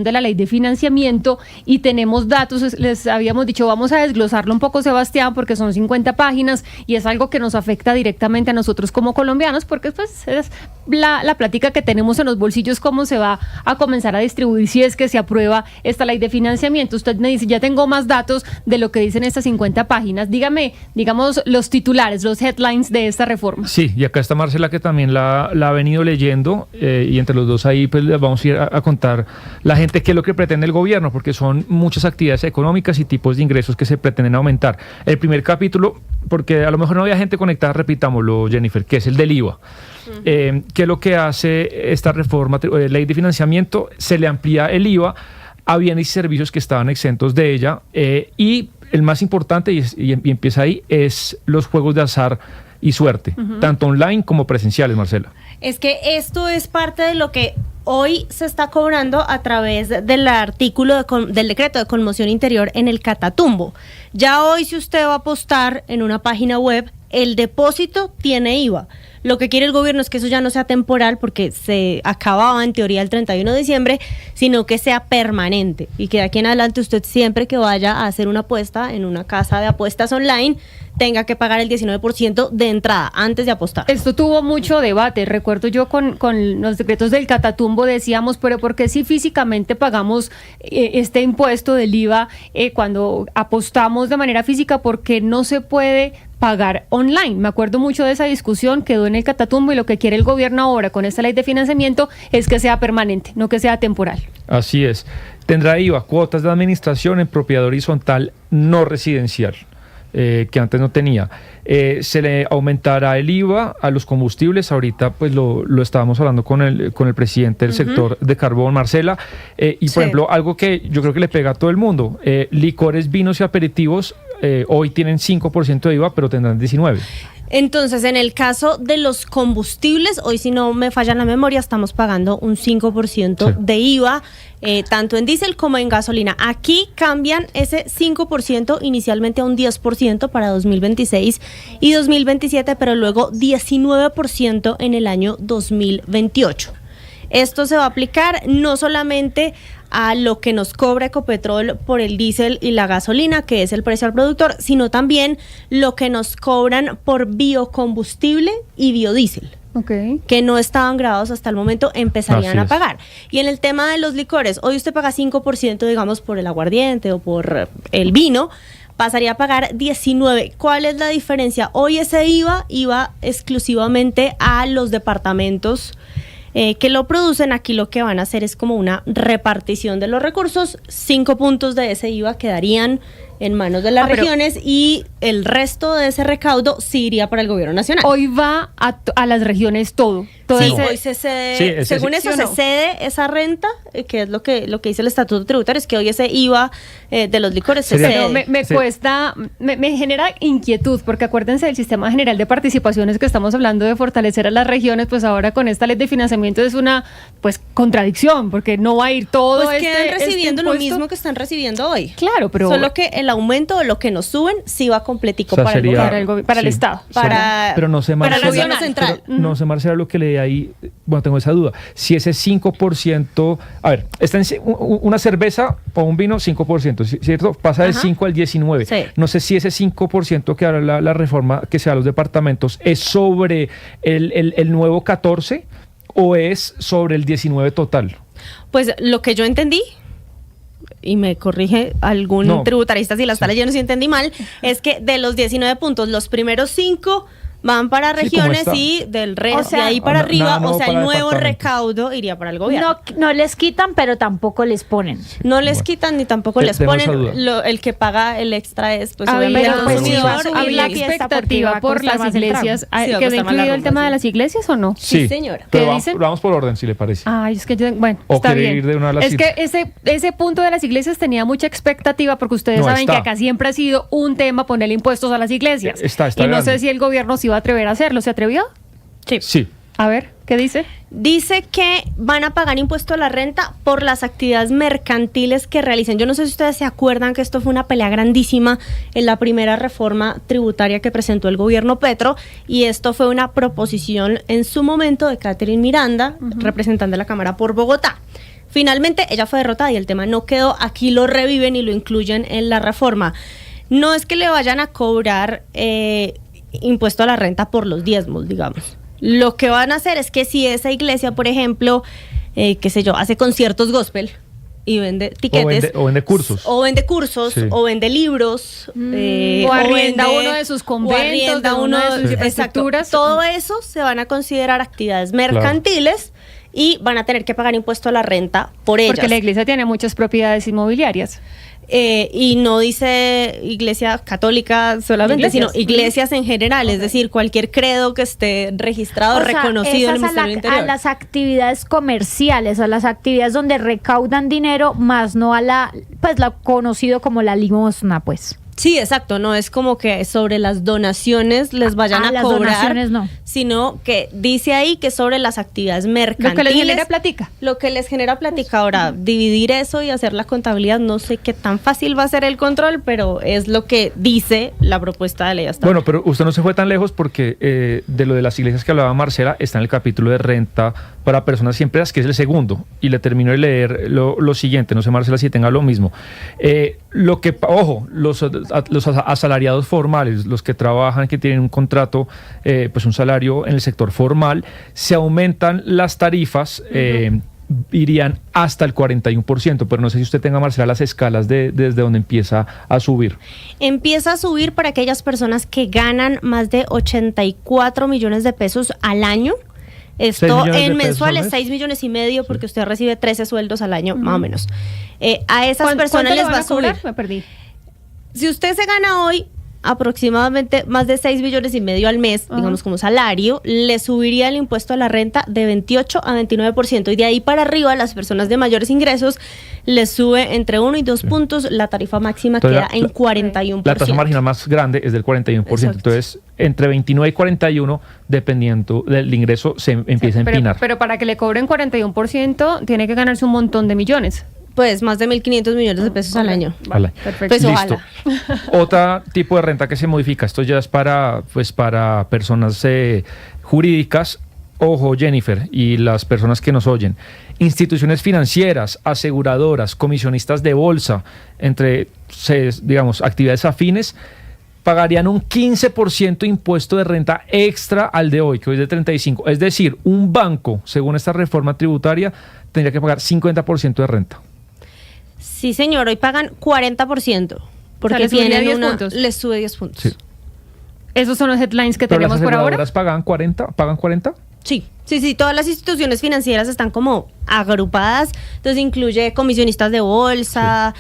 de la ley de financiamiento y tenemos datos, les habíamos dicho, vamos a desglosarlo un poco, Sebastián, porque son 50 páginas y es algo que nos afecta directamente a nosotros como colombianos, porque pues es la plática que tenemos en los bolsillos, cómo se va a comenzar a distribuir si es que se aprueba esta ley de financiamiento. Usted me dice, ya tengo más datos de lo que dicen estas 50 páginas. Dígame, digamos, los titulares, los headlines de esta reforma. Sí, y acá está Marcela, que también la ha venido leyendo, y entre los dos ahí pues les vamos a ir a contar la gente qué es lo que pretende el gobierno, porque son muchas actividades económicas y tipos de ingresos que se pretenden aumentar. El primer capítulo, porque a lo mejor no había gente conectada, repitámoslo, Jennifer, que es el del IVA. ¿Qué es lo que hace esta reforma, ley de financiamiento? Se le amplía el IVA a bienes y servicios que estaban exentos de ella, y el más importante, y empieza ahí, es los juegos de azar y suerte, tanto online como presenciales, Marcela. Es que esto es parte de lo que hoy se está cobrando a través del artículo del decreto de conmoción interior en el Catatumbo. Ya hoy, si usted va a apostar en una página web, el depósito tiene IVA. Lo que quiere el gobierno es que eso ya no sea temporal, porque se acababa en teoría el 31 de diciembre, sino que sea permanente y que de aquí en adelante usted siempre que vaya a hacer una apuesta en una casa de apuestas online tenga que pagar el 19% de entrada antes de apostar. Esto tuvo mucho debate. Recuerdo yo con los decretos del Catatumbo decíamos, pero ¿por qué si físicamente pagamos este impuesto del IVA cuando apostamos de manera física, por qué no se puede pagar online? Me acuerdo mucho de esa discusión, quedó en el Catatumbo, y lo que quiere el gobierno ahora con esta ley de financiamiento es que sea permanente, no que sea temporal. Así es. Tendrá IVA, cuotas de administración en propiedad horizontal no residencial, que antes no tenía. Se le aumentará el IVA a los combustibles. Ahorita pues lo estábamos hablando con el presidente del sector de carbón, Marcela, y por ejemplo, algo que yo creo que le pega a todo el mundo, licores, vinos y aperitivos hoy tienen 5% de IVA, pero tendrán 19%. Entonces, en el caso de los combustibles, hoy, si no me falla la memoria, estamos pagando un 5% de IVA, tanto en diésel como en gasolina. Aquí cambian ese 5% inicialmente a un 10% para 2026 y 2027, pero luego 19% en el año 2028. Esto se va a aplicar no solamente a lo que nos cobra Ecopetrol por el diésel y la gasolina, que es el precio al productor, sino también lo que nos cobran por biocombustible y biodiesel. Que no estaban grabados hasta el momento, empezarían a pagar. Y en el tema de los licores, hoy usted paga 5%, digamos, por el aguardiente o por el vino, pasaría a pagar 19%. ¿Cuál es la diferencia? Hoy ese IVA iba exclusivamente a los departamentos que lo producen. Aquí lo que van a hacer es como una repartición de los recursos. 5 puntos de ese IVA quedarían en manos de las regiones y el resto de ese recaudo sí iría para el gobierno nacional. Hoy va a las regiones todo. Sí, hoy se cede, según eso se cede esa renta, que es lo que dice el Estatuto Tributario, es que hoy ese IVA de los licores se cede. Me genera inquietud, porque acuérdense del Sistema General de Participaciones, que estamos hablando de fortalecer a las regiones, pues ahora con esta ley de financiamiento es una contradicción, porque no va a ir todo pues quedan recibiendo lo mismo que están recibiendo hoy. Claro, pero solo que el aumento de lo que nos suben sí va completico, o sea, para el Estado, pero no sé, Marcela, para el gobierno central. No sé, Marcela, lo que le ahí, bueno, tengo esa duda. Si ese 5%, a ver, está en una cerveza o un vino, 5%, ¿cierto? Pasa del 5 al 19. Sí. No sé si ese 5% que hará la reforma que sea a los departamentos es sobre el nuevo 14 o es sobre el 19 total. Pues lo que yo entendí, y me corrige algún tributarista si la está leyendo, si entendí mal, es que de los 19 puntos, los primeros 5 van para regiones y del resto de ahí para arriba, o sea, el nuevo recaudo iría para el gobierno. No les quitan, pero tampoco les ponen. No les quitan ni tampoco les ponen. El que paga el extra es pues obviamente el consumidor. Había expectativa por las iglesias. ¿Quedó incluido el tema de las iglesias o no? Sí, señora. Pero vamos por orden, si le parece. Ay, es que bueno, o está bien. Ir de una a las es que ese punto de las iglesias tenía mucha expectativa, porque ustedes saben que acá siempre ha sido un tema ponerle impuestos a las iglesias. Y no sé si el gobierno se iba a atrever a hacerlo. ¿Se atrevió? Sí. A ver, ¿qué dice? Dice que van a pagar impuesto a la renta por las actividades mercantiles que realicen. Yo no sé si ustedes se acuerdan que esto fue una pelea grandísima en la primera reforma tributaria que presentó el gobierno Petro, y esto fue una proposición en su momento de Catherine Miranda, representante de la Cámara por Bogotá. Finalmente ella fue derrotada y el tema no quedó, aquí lo reviven y lo incluyen en la reforma. No es que le vayan a cobrar impuesto a la renta por los diezmos, digamos. Lo que van a hacer es que si esa iglesia, por ejemplo, qué sé yo, hace conciertos gospel y vende tiquetes. O vende cursos. O vende cursos, Sí. o vende libros. O arrienda uno de sus conventos, o arrienda de uno uno de sus exacto. infraestructuras. Todo eso se van a considerar actividades mercantiles y van a tener que pagar impuesto a la renta por ellas. Porque la iglesia tiene muchas propiedades inmobiliarias. Y no dice iglesia católica solamente, Iglesias. sino iglesias en general, es decir, cualquier credo que esté registrado, O sea, reconocido en el esas Ministerio del Interior. a las actividades comerciales, a las actividades donde recaudan dinero, más no a la conocido como la limosna, pues. Sí, exacto, no es como que sobre las donaciones les vayan a las cobrar, donaciones no. sino que dice ahí que sobre las actividades mercantiles. Lo que les genera platica. Lo que les genera platica. Ahora, dividir eso y hacer la contabilidad, no sé qué tan fácil va a ser el control, pero es lo que dice la propuesta de ley hasta Bueno, ahora. pero usted no se fue tan lejos porque de lo de las iglesias que hablaba Marcela está en el capítulo de renta para personas y empresas, que es el segundo. Y le termino de leer lo siguiente, no sé Marcela si tenga lo mismo. Los asalariados formales, los que trabajan, que tienen un contrato, pues un salario en el sector formal, se aumentan las tarifas, irían hasta el 41%, pero no sé si usted tenga, Marcela, las escalas desde donde empieza a subir. Empieza a subir para aquellas personas que ganan más de 84 millones de pesos al año. 6 Esto millones de en pesos mensuales, al mes. 6 millones y medio, porque usted recibe 13 sueldos al año, más o menos. A esas ¿Cuánto personas le les van va a a subir. cobrar? Me perdí. Si usted se gana hoy aproximadamente más de 6 millones y medio al mes, digamos como salario, le subiría el impuesto a la renta de 28 a 29%, y de ahí para arriba a las personas de mayores ingresos les sube entre 1 y 2 puntos, la tarifa máxima Entonces, queda en 41%. La tasa marginal más grande es del 41%. Exacto. Entonces, entre 29 y 41, dependiendo del ingreso, se empieza a empinar. Pero para que le cobren 41%, tiene que ganarse un montón de millones. Pues más de 1.500 millones de pesos al año. Vale. Perfecto. Pues Listo. ojalá. Otro tipo de renta que se modifica, esto ya es para personas jurídicas. Ojo, Jennifer, y las personas que nos oyen. Instituciones financieras, aseguradoras, comisionistas de bolsa, digamos, actividades afines, pagarían un 15% impuesto de renta extra al de hoy, que hoy es de 35%. Es decir, un banco, según esta reforma tributaria, tendría que pagar 50% de renta. Sí, señor, hoy pagan 40%, porque les subiría tienen 10 puntos. les sube 10 puntos. Sí. Esos son los headlines que Pero las tenemos por ahora. aseguradoras pagan 40. Sí, todas las instituciones financieras están como agrupadas, entonces incluye comisionistas de bolsa,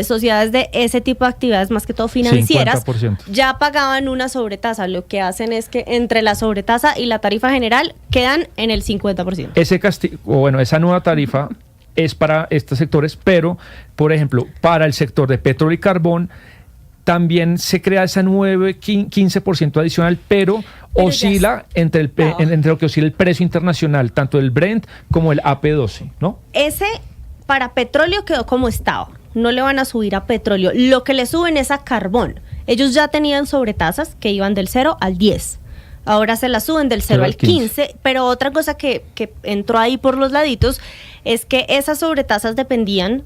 sociedades de ese tipo de actividades, más que todo financieras, 50%. ya pagaban una sobretasa. Lo que hacen es que entre la sobretasa y la tarifa general quedan en el 50%. Esa nueva tarifa es para estos sectores, pero, por ejemplo, para el sector de petróleo y carbón, también se crea esa 15% adicional, pero oscila entre lo que oscila el precio internacional, tanto el Brent como el AP12, ¿no? Ese para petróleo quedó como estaba, no le van a subir a petróleo, lo que le suben es a carbón. Ellos ya tenían sobretasas que iban del 0 al 10. Ahora se la suben del 0 al 15, pero otra cosa que entró ahí por los laditos es que esas sobretasas dependen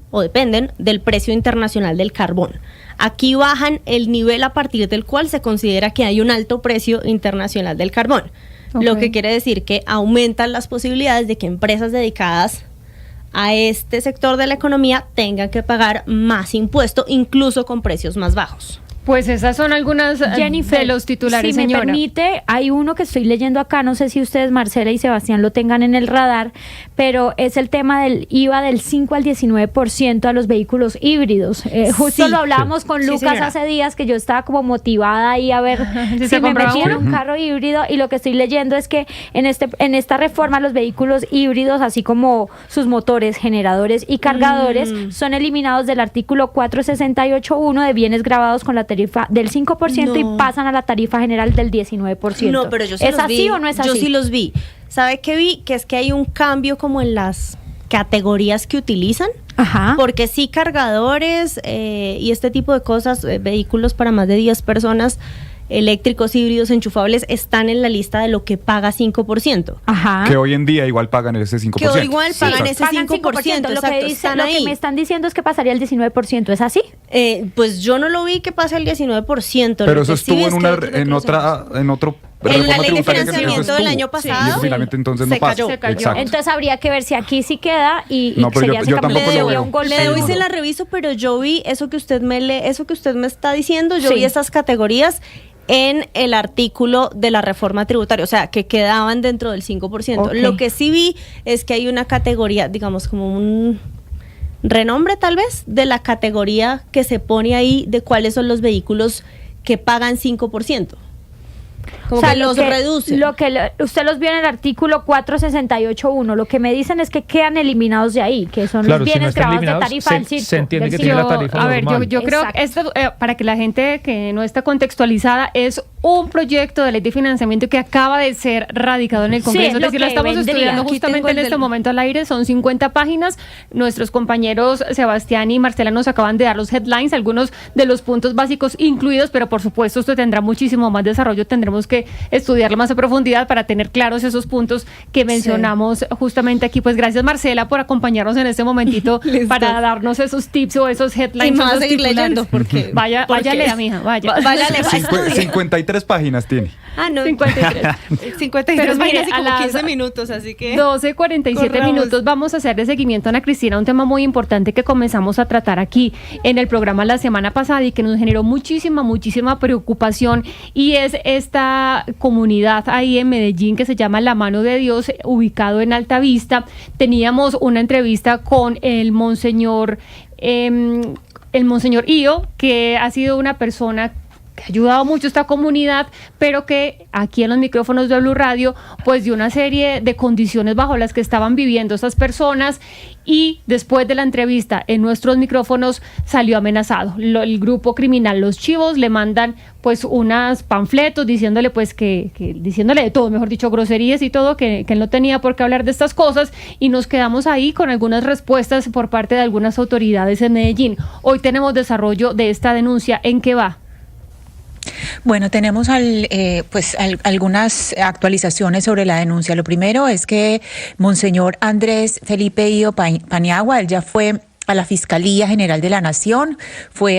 del precio internacional del carbón. Aquí bajan el nivel a partir del cual se considera que hay un alto precio internacional del carbón. Ok. Lo que quiere decir que aumentan las posibilidades de que empresas dedicadas a este sector de la economía tengan que pagar más impuesto, incluso con precios más bajos. Pues esas son algunas Jennifer, de los titulares, si señora. me permite, hay uno que estoy leyendo acá, no sé si ustedes, Marcela y Sebastián, lo tengan en el radar, pero es el tema del IVA del 5 al 19% a los vehículos híbridos. Justo Sí. lo hablábamos con Sí, Lucas señora. hace días, que yo estaba como motivada ahí a ver Si si se me compraba metía en uno. un carro híbrido, y lo que estoy leyendo es que en esta reforma los vehículos híbridos, así como sus motores, generadores y cargadores, son eliminados del artículo 468.1 de bienes grabados con la tarifa del 5% y No. pasan a la tarifa general del 19%. No, pero yo sí ¿Es los así vi. o no es así? Yo sí los vi. ¿Sabe qué vi? Que es que hay un cambio como en las categorías que utilizan. Ajá. Porque sí, cargadores y este tipo de cosas, vehículos para más de 10 personas, eléctricos, híbridos, enchufables, están en la lista de lo que paga 5%. Ajá. Que hoy en día igual pagan ese 5%. Que hoy igual pagan exacto. ese 5%. Lo que están lo ahí. que me están diciendo es que pasaría el 19%, ¿es así? Pues yo no lo vi que pase el 19%. Pero Lo eso que sí estuvo vi es en que una otros en otro en la reforma ley de tributaria que financiamiento del año pasado, y eso finalmente entonces se no pasa. cayó. Se cayó. Exacto. Entonces habría que ver si aquí sí queda y No, pero sería yo ese cambio. tampoco lo veo. Un golpe Le doy, duro. se la reviso, pero yo vi eso que usted eso que usted me está diciendo, yo Sí. vi esas categorías en el artículo de la reforma tributaria, o sea, que quedaban dentro del 5%. Ok. Lo que sí vi es que hay una categoría, digamos, como un renombre tal vez, de la categoría que se pone ahí de cuáles son los vehículos que pagan 5%. Como que los reducen. Usted los vio en el artículo 468.1. Lo que me dicen es que quedan eliminados de ahí, que son Claro, los si no bienes están grabados de eliminados, tarifa del circo. se entiende del que tiene la circo. tarifa A ver, normal. yo creo que esto, para que la gente que no está contextualizada, es un proyecto de ley de financiamiento que acaba de ser radicado en el Sí, Congreso. es Es lo decir, lo que estamos vendría. estudiando Aquí justamente tengo el en este del- momento al aire. Son 50 páginas. Nuestros compañeros Sebastián y Marcela nos acaban de dar los headlines, algunos de los puntos básicos incluidos, pero por supuesto esto tendrá muchísimo más desarrollo. Tendremos que estudiarlo más a profundidad para tener claros esos puntos que mencionamos justamente aquí. Pues gracias, Marcela, por acompañarnos en este momentito Listos. para darnos esos tips o esos Y headlines. me va a esos seguir titulares. leyendo, porque... Vaya, lea, mija, vaya. Váyale, 53 páginas tiene. Ah, no. 53. 53 Pero mire, páginas y a como las 15 minutos, así que... 12:47 Corramos. minutos. Vamos a hacer de seguimiento, Ana Cristina, un tema muy importante que comenzamos a tratar aquí en el programa la semana pasada y que nos generó muchísima preocupación, y es esta comunidad ahí en Medellín que se llama La Mano de Dios, ubicado en Altavista. Teníamos una entrevista con el monseñor Io, que ha sido una persona que ha ayudado mucho a esta comunidad, pero que aquí en los micrófonos de Blue Radio pues dio una serie de condiciones bajo las que estaban viviendo estas personas, y después de la entrevista en nuestros micrófonos salió amenazado. El grupo criminal Los Chivos le mandan pues unos panfletos diciéndole pues que diciéndole de todo, mejor dicho, groserías y todo, que él no tenía por qué hablar de estas cosas, y nos quedamos ahí con algunas respuestas por parte de algunas autoridades en Medellín. Hoy tenemos desarrollo de esta denuncia. ¿En qué va? Bueno, tenemos algunas actualizaciones sobre la denuncia. Lo primero es que Monseñor Andrés Felipe Io Paniagua, él ya fue a la Fiscalía General de la Nación, fue